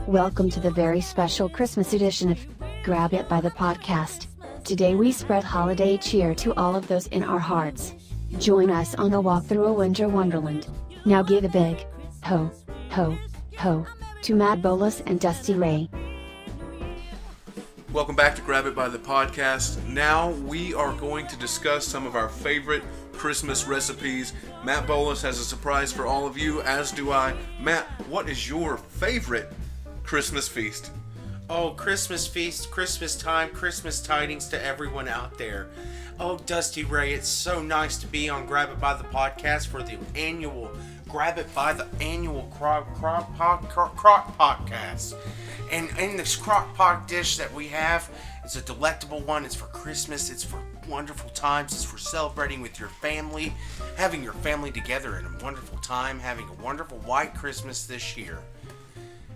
Welcome to the very special Christmas edition of Grab It by the Podcast. Today we spread holiday cheer to all of those in our hearts. Join us on a walk through a winter wonderland. Now give a big ho, ho, ho to Matt Bolas and Dusty Ray. Welcome back to Grab It by the Podcast. Now we are going to discuss some of our favorite Christmas recipes. Matt Bolas has a surprise for all of you, as do I. Matt, what is your favorite Christmas feast? Oh, Christmas feast, Christmas time, Christmas tidings to everyone out there. Oh, Dusty Ray, it's so nice to be on Grab It by the Podcast for the annual Grab It by the annual crock podcast. And in this crock pot dish that we have, it's a delectable one. It's for Christmas. It's for wonderful times. It's for celebrating with your family, having your family together in a wonderful time, having a wonderful white Christmas this year.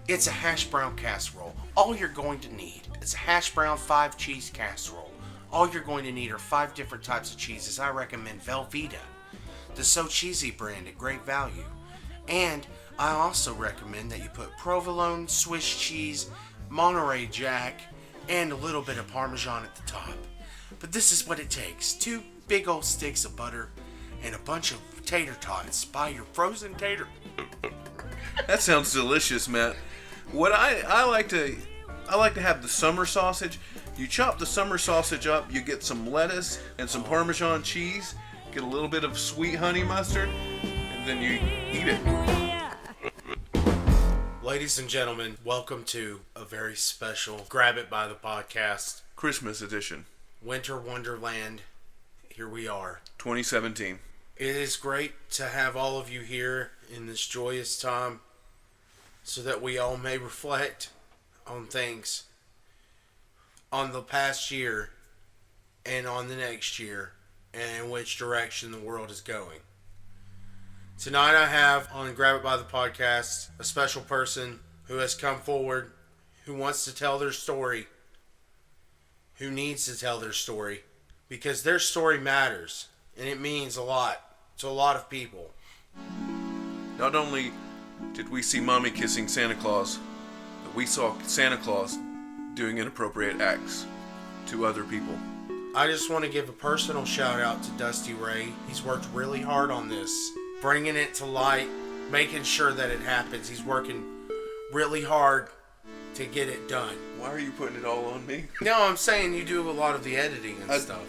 It's a hash brown casserole. All you're going to need is a hash brown 5-cheese casserole. All you're going to need are 5 different types of cheeses. I recommend Velveeta, the So Cheesy brand at great value. And I also recommend that you put provolone, Swiss cheese, Monterey Jack, and a little bit of Parmesan at the top. But this is what it takes. 2 big old sticks of butter and a bunch of tater tots. Buy your frozen tater. That sounds delicious, Matt. What I like to have the summer sausage. You chop the summer sausage up, you get some lettuce and some Parmesan cheese, get a little bit of sweet honey mustard, and then you eat it. Ladies and gentlemen, welcome to a very special Grab It by the Podcast Christmas edition. Winter Wonderland. Here we are. 2017. It is great to have all of you here in this joyous time so that we all may reflect on things, on the past year and on the next year, and in which direction the world is going. Tonight I have on Grab It by the Podcast a special person who has come forward, who wants to tell their story, who needs to tell their story, because their story matters, and it means a lot to a lot of people. Not only did we see Mommy kissing Santa Claus, but we saw Santa Claus doing inappropriate acts to other people. I just want to give a personal shout out to Dusty Ray. He's worked really hard on this, bringing it to light, making sure that it happens. He's working really hard to get it done. Why are you putting it all on me? No, I'm saying you do a lot of the editing and stuff.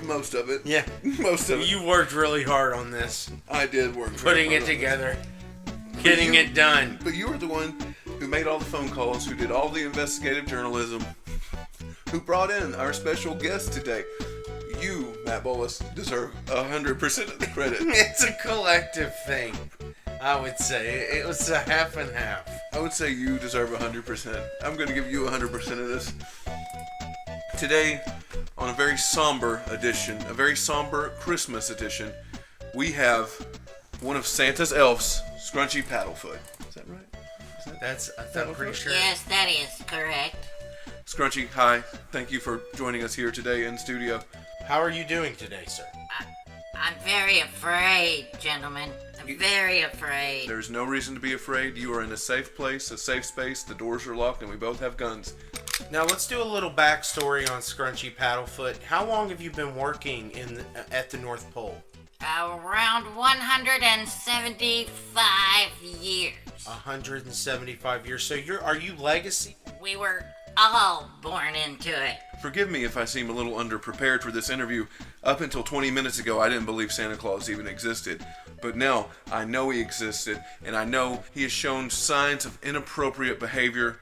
Most of it. Yeah. Most of it. You worked really hard on this. I did work. Putting it together. Getting it done. But you were the one who made all the phone calls, who did all the investigative journalism, who brought in our special guest today. You, Matt Bolas, deserve 100% of the credit. It's a collective thing, I would say. It was a half and half. I would say you deserve 100%. I'm going to give you 100% of this. Today, on a very somber edition, a very somber Christmas edition, we have one of Santa's elves, Scrunchy Paddlefoot. Is that right? I'm pretty sure. Yes, that is correct. Scrunchy, hi. Thank you for joining us here today in studio. How are you doing today, sir? I'm very afraid, gentlemen. I'm very afraid. There's no reason to be afraid. You are in a safe place, a safe space. The doors are locked, and we both have guns. Now let's do a little backstory on Scrunchy Paddlefoot. How long have you been working at the North Pole? Around 175 years. 175 years. So are you legacy? We were all born into it. Forgive me if I seem a little underprepared for this interview. Up until 20 minutes ago, I didn't believe Santa Claus even existed. But now, I know he existed, and I know he has shown signs of inappropriate behavior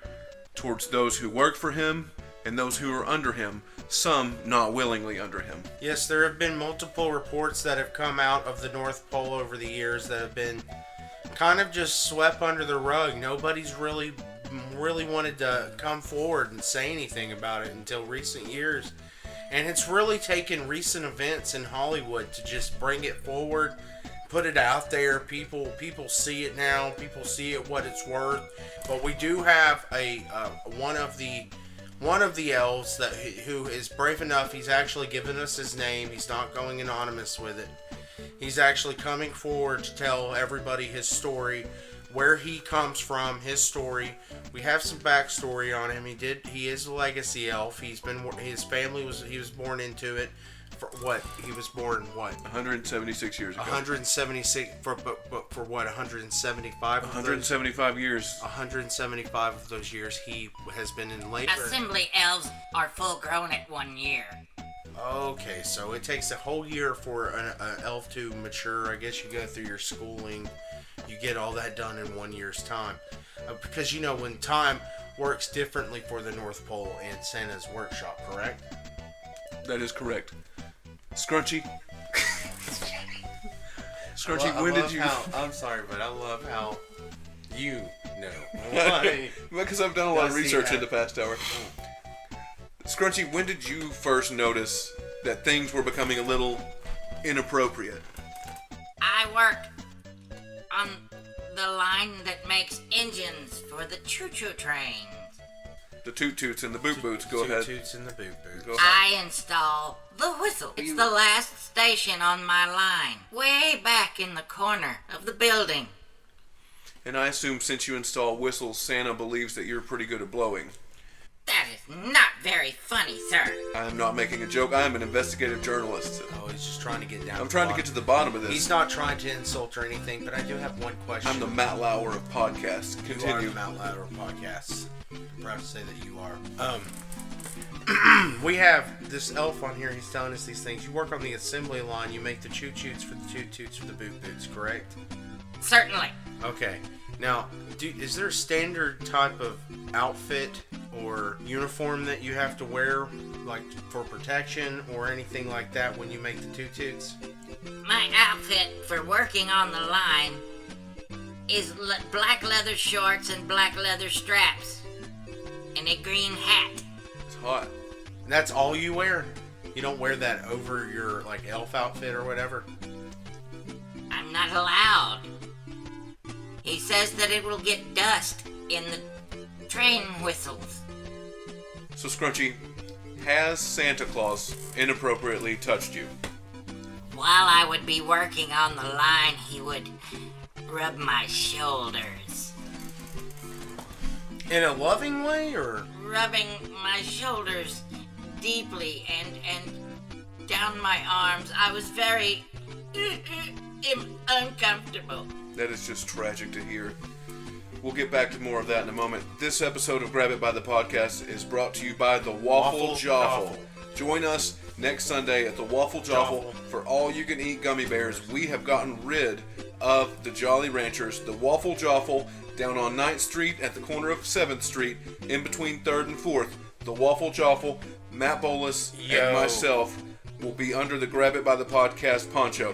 towards those who work for him and those who are under him, some not willingly under him. Yes, there have been multiple reports that have come out of the North Pole over the years that have been kind of just swept under the rug. Nobody's really wanted to come forward and say anything about it until recent years. And it's really taken recent events in Hollywood to just bring it forward, put it out there. People see it now. People see it what it's worth. But we do have one of the elves who is brave enough. He's actually given us his name. He's not going anonymous with it. He's actually coming forward to tell everybody his story where he comes from, his story. We have some backstory on him. He is a legacy elf. He was born into it. For what? He was born what? 176 years ago. 176 for what? 175. 175 years. 175 of those years he has been in labor. Assembly elves are full grown at 1 year. Okay, so it takes a whole year for an elf to mature. I guess you go through your schooling. You get all that done in 1 year's time. Because when time works differently for the North Pole and Santa's workshop, correct? That is correct. Scrunchy. Scrunchy, when did you... I'm sorry, but I love how you know. Why? Because I've done a lot of research in the past hour. Scrunchy, when did you first notice that things were becoming a little inappropriate? I work on the line that makes engines for the choo-choo trains. The toot-toots and the boot-boots. Go ahead. Toot-toots and the boot-boots. Go ahead. I install the whistle. It's the last station on my line, way back in the corner of the building. And I assume since you install whistles, Santa believes that you're pretty good at blowing. That is not very funny, sir. I am not making a joke. I am an investigative journalist. Oh, he's just trying to get down. I'm trying to get to the bottom of this. He's not trying to insult or anything, but I do have one question. I'm the Matt Lauer of podcasts. Continue. You are the Matt Lauer of podcasts. I'm proud to say that you are. We have this elf on here. He's telling us these things. You work on the assembly line. You make the choo-choots for the toot-toots for the boot-boots, correct? Certainly. Okay. Now, is there a standard type of outfit or uniform that you have to wear, like for protection or anything like that when you make the toot-toots? My outfit for working on the line is black leather shorts and black leather straps and a green hat. It's hot. And that's all you wear? You don't wear that over your elf outfit or whatever? I'm not allowed. He says that it will get dust in the train whistles. So, Scrunchy, has Santa Claus inappropriately touched you? While I would be working on the line, he would rub my shoulders. In a loving way, or? Rubbing my shoulders deeply and down my arms. I was very uncomfortable. That is just tragic to hear. We'll get back to more of that in a moment. This episode of Grab It by the Podcast is brought to you by the Waffle Joffle. Join us next Sunday at the Waffle Joffle for all you can eat gummy bears. We have gotten rid of the Jolly Ranchers. The Waffle Joffle down on 9th Street at the corner of 7th Street in between 3rd and 4th. The Waffle Joffle, Matt Bolas, and myself will be under the Grab It by the Podcast poncho.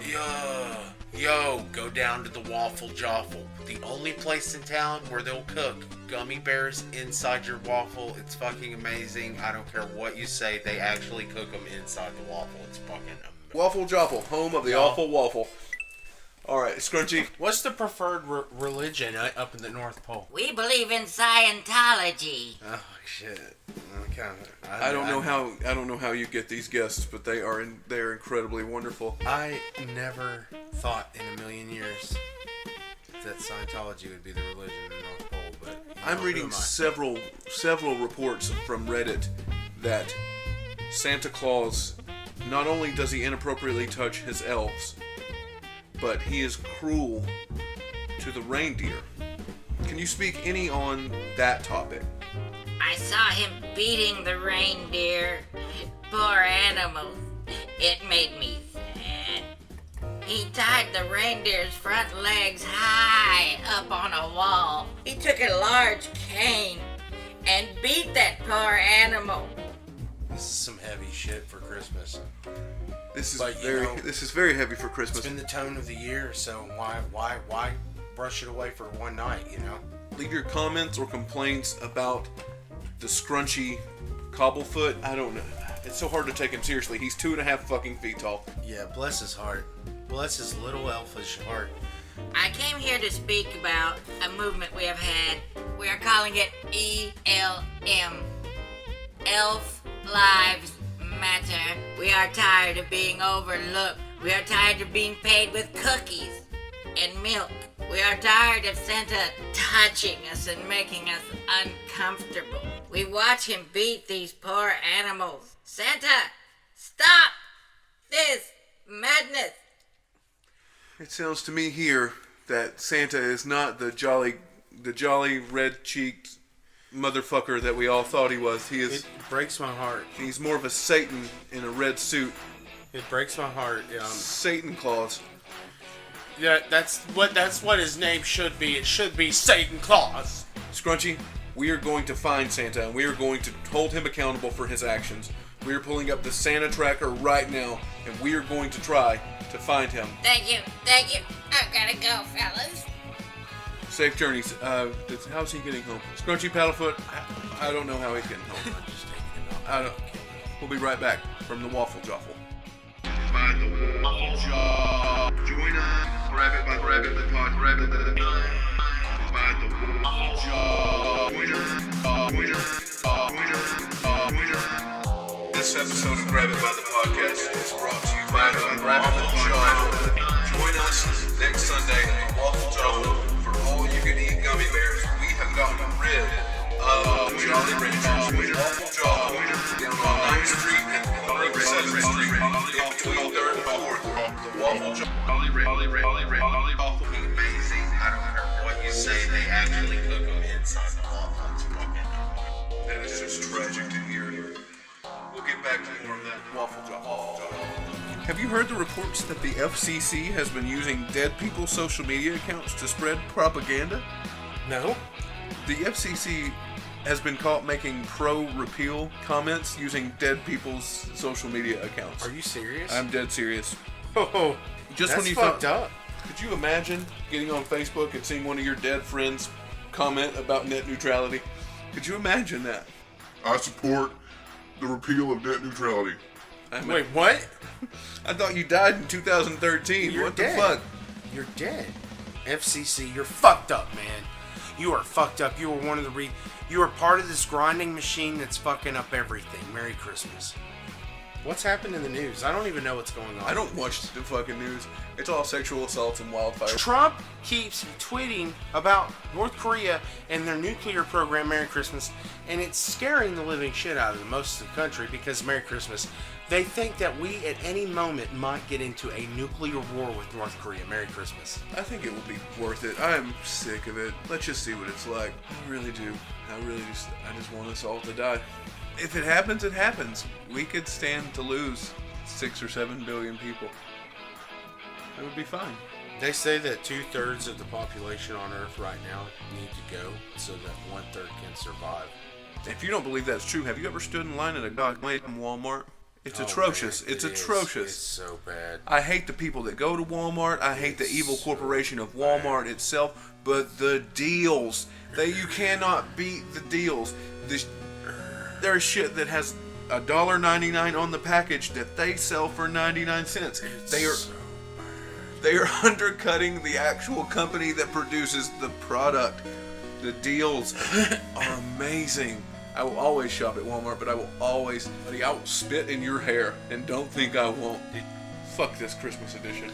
Yo, go down to the Waffle Joffle. The only place in town where they'll cook gummy bears inside your waffle. It's fucking amazing. I don't care what you say. They actually cook them inside the waffle. It's fucking amazing. Waffle Joffle, home of the awful waffle. Alright, Scrunchy. What's the preferred religion up in the North Pole? We believe in Scientology. Oh, shit. Okay. I don't know how you get these guests, but they are incredibly wonderful. I never thought in a million years that Scientology would be the religion in the North Pole, but I'm reading several reports from Reddit that Santa Claus, not only does he inappropriately touch his elves, but he is cruel to the reindeer. Can you speak any on that topic? I saw him beating the reindeer. Poor animals. It made me sad. He tied the reindeer's front legs high up on a wall. He took a large cane and beat that poor animal. This is some heavy shit for Christmas. This is very heavy for Christmas. It's been the tone of the year, so why brush it away for one night, you know? Leave your comments or complaints about the Scrunchy Cobblefoot. I don't know. It's so hard to take him seriously. He's 2.5 fucking feet tall. Yeah, bless his heart. Bless his little elfish heart. I came here to speak about a movement we have had. We are calling it ELM. Elf Lives Matter. We are tired of being overlooked. We are tired of being paid with cookies. and milk. We are tired of Santa touching us and making us uncomfortable. We watch him beat these poor animals. Santa, stop this madness. It sounds to me here that Santa is not the jolly red-cheeked motherfucker that we all thought he was. It breaks my heart. He's more of a Satan in a red suit. It breaks my heart. Satan Claus. Yeah, that's what his name should be. It should be Satan Claus. Scrunchy, we are going to find Santa, and we are going to hold him accountable for his actions. We are pulling up the Santa tracker right now, and we are going to try to find him. Thank you. I gotta go, fellas. Safe journeys. How's he getting home? Scrunchy Paddlefoot, I don't know how he's getting home. I'm just taking it off. We'll be right back from the Waffle Joffle. By the Waffle Joffle. Join us. Grab it by the pod. Grab it by the Waffle Joffle. Join us. This episode of Grab It by the Podcast is brought to you by the Waffle Joffle. Join us next Sunday at the Waffle Joffle for all you can eat gummy bears. We have gotten rid of Jolly Ranchers. Waffle Joffle down on 9th Street and 7th Street between 3rd and 4th. The Waffle Joffle Waffle be amazing. I don't care what you say, they actually cook them inside the waffle. It's fucking. That is just tragic to hear. We'll get back to more of that Waffle Joffle. Have you heard the reports that the FCC has been using dead people's social media accounts to spread propaganda? No? The FCC has been caught making pro-repeal comments using dead people's social media accounts. Are you serious? I'm dead serious. Oh, Just that's when you fucked up. Could you imagine getting on Facebook and seeing one of your dead friends comment about net neutrality? Could you imagine that? I support the repeal of net neutrality. Wait, what? I thought you died in 2013. You're what dead. the fuck? You're dead. FCC, you're fucked up, man. You are fucked up. You are one of the you are part of this grinding machine that's fucking up everything. Merry Christmas. What's happened in the news? I don't even know what's going on. I don't watch the fucking news. It's all sexual assaults and wildfires. Trump keeps tweeting about North Korea and their nuclear program, Merry Christmas, and it's scaring the living shit out of most of the country because Merry Christmas. They think that we at any moment might get into a nuclear war with North Korea. Merry Christmas. I think it will be worth it. I'm sick of it. Let's just see what it's like. I really do. I just want us all to die. If it happens, it happens. We could stand to lose 6 or 7 billion people. It would be fine. They say that 2/3 of the population on Earth right now need to go so that 1/3 can survive. If you don't believe that's true, have you ever stood in line at a goddamn Walmart? It's atrocious. Man, it's it is. atrocious. It's so bad. I hate the people that go to Walmart. I hate the evil corporation of Walmart itself. But the deals, you cannot beat the deals. There's shit that has $1.99 on the package that they sell for 99 cents. They are undercutting the actual company that produces the product. The deals are amazing. I will always shop at Walmart, but I will spit in your hair, and don't think I won't. Fuck this Christmas edition.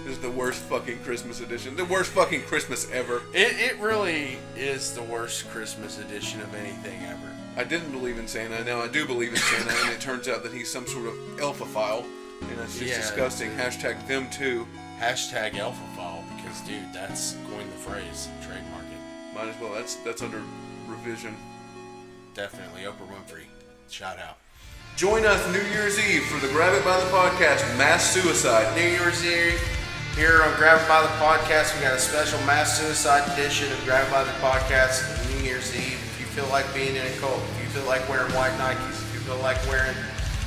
This is the worst fucking Christmas edition. The worst fucking Christmas ever. It really is the worst Christmas edition of anything ever. I didn't believe in Santa. Now I do believe in Santa, and it turns out that he's some sort of alphaphile, and that's just disgusting. Hashtag them too. Hashtag alphaphile, because dude, that's coined the phrase. Trademark it. Might as well. That's under revision. Definitely. Oprah Winfrey. Shout out. Join us New Year's Eve for the Grab It by the Podcast Mass Suicide. New Year's Eve here on Grab It by the Podcast. We got a special mass suicide edition of Grab It by the Podcast New Year's Eve. If you feel like being in a cult, if you feel like wearing white Nikes, if you feel like wearing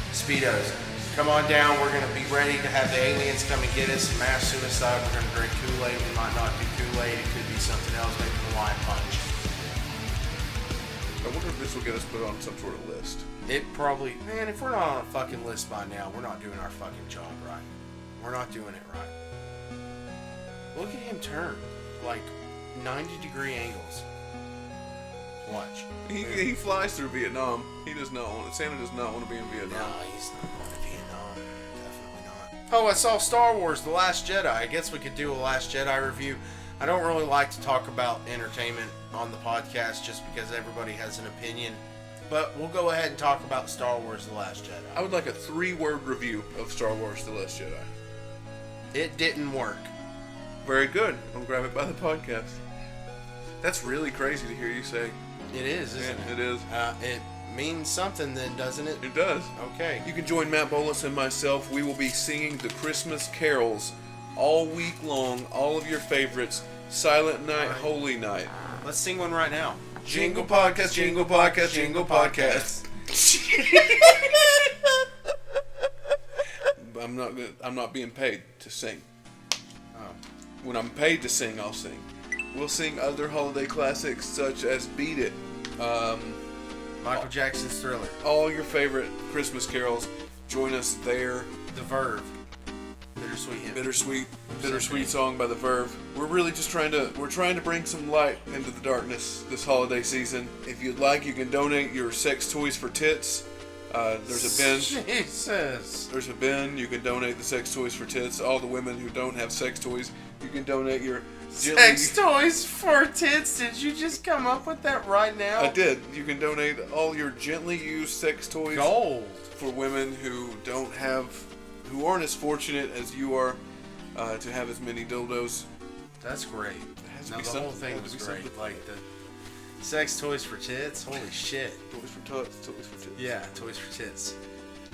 Speedos, come on down. We're going to be ready to have the aliens come and get us. Mass suicide. We're going to drink Kool-Aid. We might not do Kool-Aid. It could be something else, maybe Hawaiian Punch. I wonder if this will get us put on some sort of list. It probably... Man, if we're not on a fucking list by now, we're not doing our fucking job right. We're not doing it right. Look at him turn. Like, 90-degree angles. Watch. He flies through Vietnam. He does not want it. Santa does not want to be in Vietnam. No, he's not going to Vietnam. Definitely not. Oh, I saw Star Wars The Last Jedi. I guess we could do a Last Jedi review. I don't really like to talk about entertainment on the podcast just because everybody has an opinion. But we'll go ahead and talk about Star Wars The Last Jedi. I would like a 3-word review of Star Wars The Last Jedi. It didn't work. Very good. I'll grab it by the podcast. That's really crazy to hear you say. It is, isn't it? It is. It means something then, doesn't it? It does. Okay. You can join Matt Bolus and myself. We will be singing the Christmas carols all week long. All of your favorites. Silent Night, Holy Night. Let's sing one right now. Jingle podcast, jingle podcast, jingle podcast. I'm not being paid to sing. Oh. When I'm paid to sing, I'll sing. We'll sing other holiday classics such as Beat It, Michael Jackson's Thriller. all your favorite Christmas carols. Join us there. The Verve. Bittersweet song by The Verve. We're really just trying to bring some light into the darkness this holiday season. If you'd like, you can donate your sex toys for tits. There's a bin. Jesus. There's a bin. You can donate the sex toys for tits. All the women who don't have sex toys, you can donate your Sex toys for tits? Did you just come up with that right now? I did. You can donate all your gently used sex toys Gold. for women who aren't as fortunate as you are to have as many dildos. That's great. has to Now be the something- whole thing has to was be great. something. Like the sex toys for tits. Holy shit. Toys for tots. Toys for tits. Yeah, toys for tits.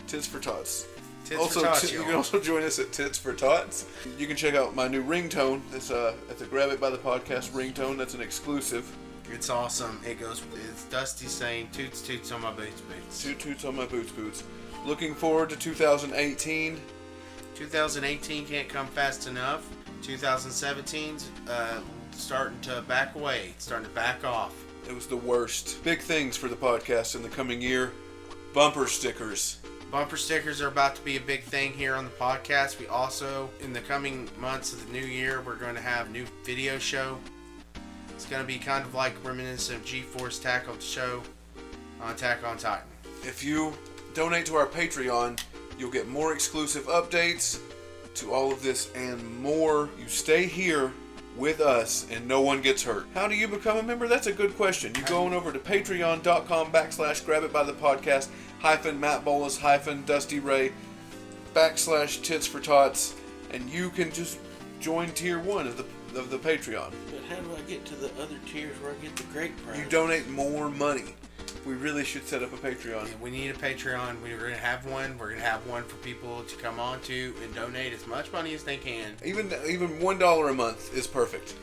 Tits for tots. Tits Also, for tots, you y'all. can also join us at Tits for Tots. You can check out my new ringtone. It's a Grab It by the Podcast ringtone. That's an exclusive. It's awesome. It's Dusty saying toots toots on my boots boots. Toot toots on my boots boots. Looking forward to 2018. 2018 can't come fast enough. 2017's starting to back away. It's starting to back off. It was the worst. Big things for the podcast in the coming year. Bumper stickers. Bumper stickers are about to be a big thing here on the podcast. We also, in the coming months of the new year, we're going to have a new video show. It's going to be kind of like reminiscent of G-Force Tackle Show on Attack on Titan. If you donate to our Patreon, you'll get more exclusive updates to all of this and more. You stay here with us and no one gets hurt. How do you become a member? That's a good question. You go on over to patreon.com/grabitbythepodcast Matt Bolus Dusty Ray /Tits for Tots, and you can just join tier 1 of the Patreon. But how do I get to the other tiers where I get the great prize? You donate more money. We really should set up a Patreon. Yeah, we need a Patreon. We're going to have one. We're going to have one for people to come on to and donate as much money as they can. Even $1 a month is perfect.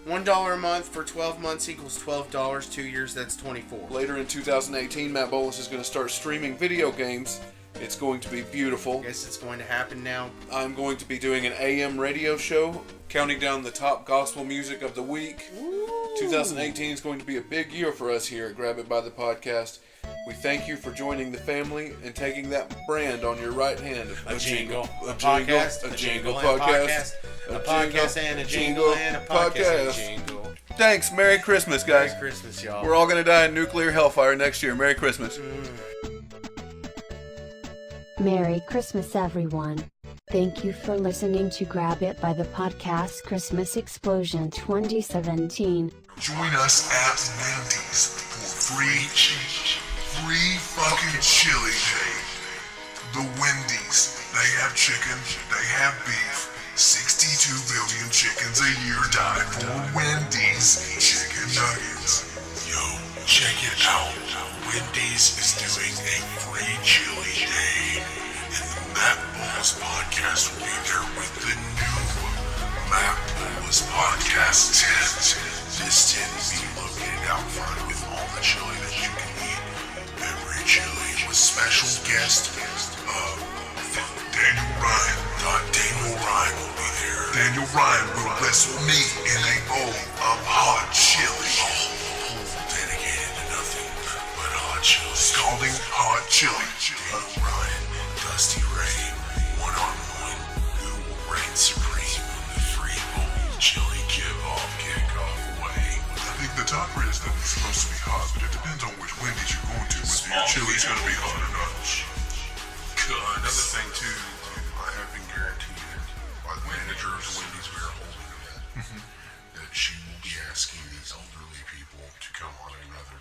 $1 a month for 12 months equals $12. 2 years, that's $24. Later in 2018, Matt Bolus is going to start streaming video games. It's going to be beautiful. I guess it's going to happen now. I'm going to be doing an AM radio show, counting down the top gospel music of the week. Ooh. 2018 is going to be a big year for us here at Grab It by the Podcast. We thank you for joining the family and taking that brand on your right hand. A jingle, a podcast, a jingle and podcast, a podcast and a jingle and a podcast and a jingle. Thanks. Merry Christmas, guys. Merry Christmas, y'all. We're all going to die in nuclear hellfire next year. Merry Christmas. Merry Christmas, everyone. Thank you for listening to Grab It by the Podcast Christmas Explosion 2017. Join us at Wendy's for free fucking chili day. The Wendy's, they have chicken, they have beef. 62 billion chickens a year die for Wendy's chicken nuggets. Yo, check it out. Wendy's is doing a free chili day. And the Matt Bolus Podcast will be there with the new Matt Bolus Podcast tent. This tent will be located out front with all the chili that you can eat. Every chili with special guest Daniel Ryan. Daniel Ryan will be there. Daniel Ryan will bless me in a bowl of hot chili. Dedicated to nothing but hot chili. Scalding hot chili. Daniel Ryan, Dusty Ray, one-on-one, who will reign supreme in the free bowl chili kickoff way. I think the top is that it's supposed to be hot, but it depends on which Wendy's you're going to, whether your chili's going to be hot or not. Another thing too, I have been guaranteed manager of the Wendy's we are holding event, that she will be asking these elderly people to come on another